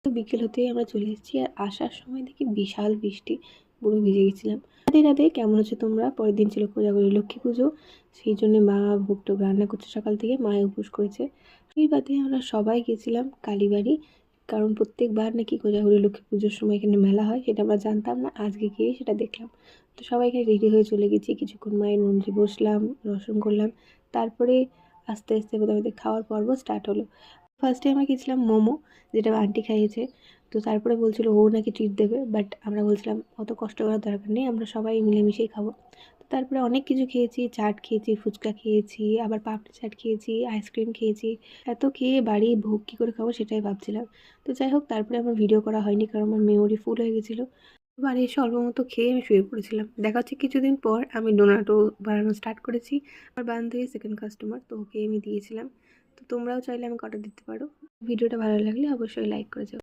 তো বিকেল হতেই আমরা চলে এসেছি, আর আসার সময় দেখি বিশাল বৃষ্টি, পুরো ভিজে গেছিলাম। রাধে রাধে, কেমন আছো তোমরা? পরের দিন ছিল কোজাগরী লক্ষ্মী পুজো, সেই জন্য মা ভোগ টোগ রান্না করছে সকাল থেকে, মায়ে উপোস করেছে। এই বাদে আমরা সবাই গেছিলাম কালীবাড়ি, কারণ প্রত্যেকবার নাকি কোজাগরী লক্ষ্মী পুজোর সময় এখানে মেলা হয়, সেটা আমরা জানতাম না, আজকে গিয়ে সেটা দেখলাম। তো সবাই এখানে রেডি হয়ে চলে গেছি, কিছুক্ষণ মায়ের মন্দিরে বসলাম, দর্শন করলাম। তারপরে আস্তে আস্তে আমাদের খাওয়ার পর্ব স্টার্ট হলো। ফার্স্টে আমরা গেছিলাম মোমো, যেটা আন্টি খাইয়েছে। তো তারপরে বলছিল ও নাকি ট্রিট দেবে, বাট আমরা বলছিলাম অত কষ্ট করার দরকার নেই, আমরা সবাই মিলেমিশেই খাবো। তো তারপরে অনেক কিছু খেয়েছি, চাট খেয়েছি, ফুচকা খেয়েছি, আবার পাপড়ি চাট খেয়েছি, আইসক্রিম খেয়েছি। এত খেয়ে বাড়ি ভোগ কী করে খাবো সেটাই ভাবছিলাম। তো যাই হোক, তারপরে আমার ভিডিও করা হয়নি, কারণ আমার মেমোরি ফুল হয়ে গেছিলো। বাড়ি এসে অল্প মতো খেয়ে আমি শুয়ে পড়েছিলাম। দেখা হচ্ছে কিছুদিন পর, আমি ডোনাটো বানানো স্টার্ট করেছি। আমার বান্ধবী সেকেন্ড কাস্টমার, তো ওকে আমি দিয়েছিলাম। তো তোমরাও চাইলে আমাকে অর্ডার দিতে পারো। ভিডিওটা ভালো লাগলে অবশ্যই লাইক করে যাও।